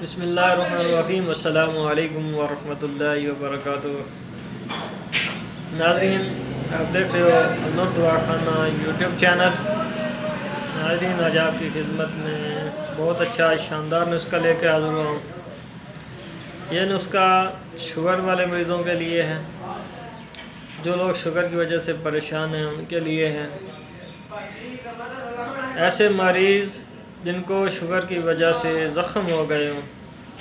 بسم اللہ الرحمن الرحیم۔ السلام علیکم ورحمۃ اللہ وبرکاتہ۔ ناظرین، آپ دیکھ رہے ہو النور دعا خانہ یوٹیوب چینل۔ ناظرین، آج آپ کی خدمت میں بہت اچھا شاندار نسخہ لے کے حاضر ہوا ہوں۔ یہ نسخہ شوگر والے مریضوں کے لیے ہے، جو لوگ شوگر کی وجہ سے پریشان ہیں ان کے لیے ہے۔ ایسے مریض جن کو شوگر کی وجہ سے زخم ہو گئے ہوں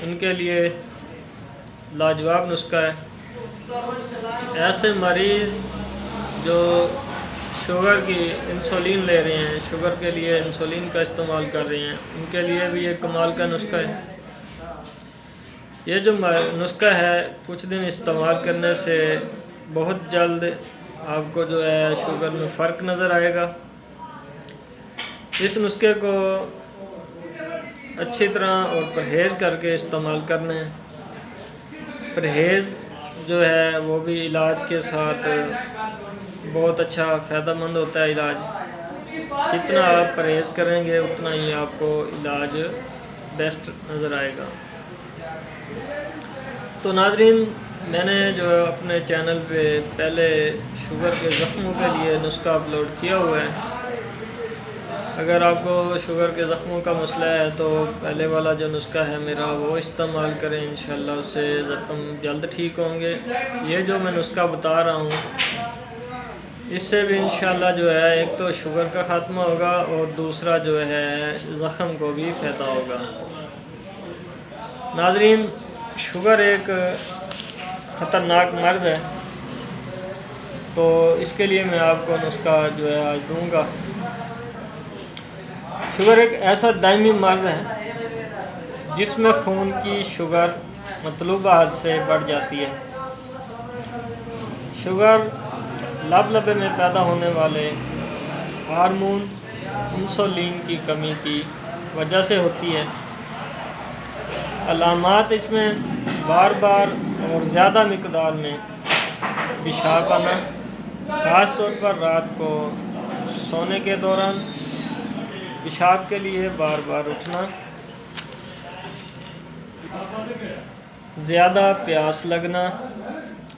ان کے لیے لاجواب نسخہ ہے۔ ایسے مریض جو شوگر کی انسولین لے رہے ہیں، شوگر کے لیے انسولین کا استعمال کر رہے ہیں، ان کے لیے بھی یہ کمال کا نسخہ ہے۔ یہ جو نسخہ ہے کچھ دن استعمال کرنے سے بہت جلد آپ کو جو ہے شوگر میں فرق نظر آئے گا۔ اس نسخے کو اچھی طرح اور پرہیز کر کے استعمال کرنا ہے۔ پرہیز جو ہے وہ بھی علاج کے ساتھ بہت اچھا فائدہ مند ہوتا ہے۔ علاج جتنا آپ پرہیز کریں گے اتنا ہی آپ کو علاج بیسٹ نظر آئے گا۔ تو ناظرین، میں نے جو اپنے چینل پہ پہلے شوگر کے زخموں کے لیے نسخہ اپلوڈ کیا ہوا ہے۔ اگر آپ کو شوگر کے زخموں کا مسئلہ ہے تو پہلے والا جو نسخہ ہے میرا وہ استعمال کریں، انشاءاللہ اس سے زخم جلد ٹھیک ہوں گے۔ یہ جو میں نسخہ بتا رہا ہوں اس سے بھی انشاءاللہ جو ہے ایک تو شوگر کا خاتمہ ہوگا اور دوسرا جو ہے زخم کو بھی فائدہ ہوگا۔ ناظرین، شوگر ایک خطرناک مرض ہے، تو اس کے لیے میں آپ کو نسخہ جو ہے آج دوں گا۔ شوگر ایک ایسا دائمی مرض ہے جس میں خون کی شوگر مطلوبہ حد سے بڑھ جاتی ہے۔ شوگر لبے میں پیدا ہونے والے ہارمون انسولین کی کمی کی وجہ سے ہوتی ہے۔ علامات اس میں بار بار اور زیادہ مقدار میں پیشاب آنا، خاص طور پر رات کو سونے کے دوران پیشاب کے لیے بار بار اٹھنا، زیادہ پیاس لگنا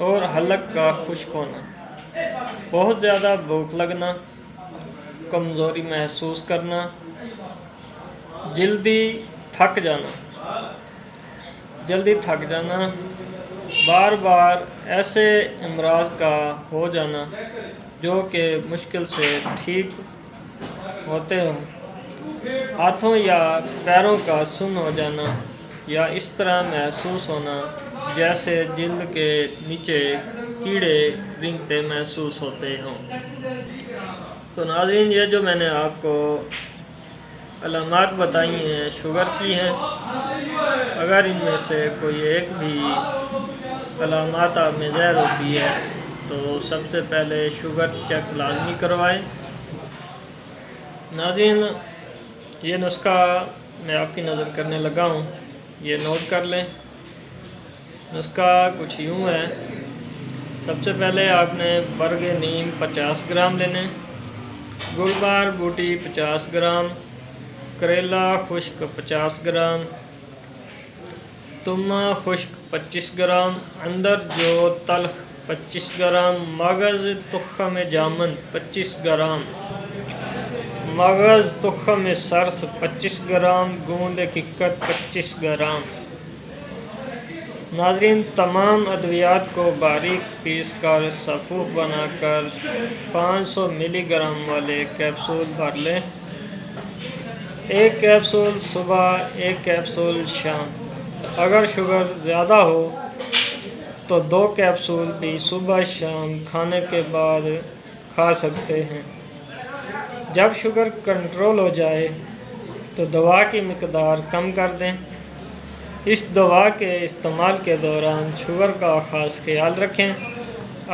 اور حلق کا خشک ہونا، بہت زیادہ بھوک لگنا، کمزوری محسوس کرنا، جلدی تھک جانا، بار بار ایسے امراض کا ہو جانا جو کہ مشکل سے ٹھیک ہوتے ہوں، ہاتھوں یا پیروں کا سن ہو جانا یا اس طرح محسوس ہونا جیسے جلد کے نیچے کیڑے رینگتے محسوس ہوتے ہوں۔ تو ناظرین، یہ جو میں نے آپ کو علامات بتائی ہیں شوگر کی ہیں، اگر ان میں سے کوئی ایک بھی علامات آپ میں ظاہر ہوتی ہے تو سب سے پہلے شوگر چیک لازمی کروائیں۔ ناظرین، یہ نسخہ میں آپ کی نظر کرنے لگا ہوں، یہ نوٹ کر لیں۔ نسخہ کچھ یوں ہے۔ سب سے پہلے آپ نے برگ نیم 50 گرام لینے، گلبار بوٹی 50 گرام، کریلا خشک 50 گرام، تمہ خشک 25 گرام، اندر جو تلخ 25 گرام، مغز تخم جامن 25 گرام، مغز تخم سرس 25 گرام، گوند ککت 25 گرام۔ ناظرین، تمام ادویات کو باریک پیس کر صفوف بنا کر 500 ملی گرام والے کیپسول بھر لیں۔ ایک کیپسول صبح، ایک کیپسول شام۔ اگر شوگر زیادہ ہو تو 2 کیپسول بھی صبح شام کھانے کے بعد کھا سکتے ہیں۔ جب شوگر کنٹرول ہو جائے تو دوا کی مقدار کم کر دیں۔ اس دوا کے استعمال کے دوران شوگر کا خاص خیال رکھیں۔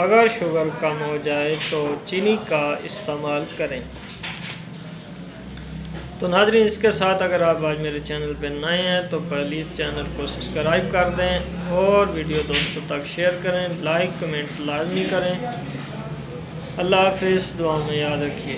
اگر شوگر کم ہو جائے تو چینی کا استعمال کریں۔ تو ناظرین، اس کے ساتھ اگر آپ آج میرے چینل پہ نئے ہیں تو پلیز چینل کو سبسکرائب کر دیں اور ویڈیو دوستوں تک شیئر کریں، لائک کمنٹ لازمی کریں۔ اللہ حافظ، دعا میں یاد رکھیے۔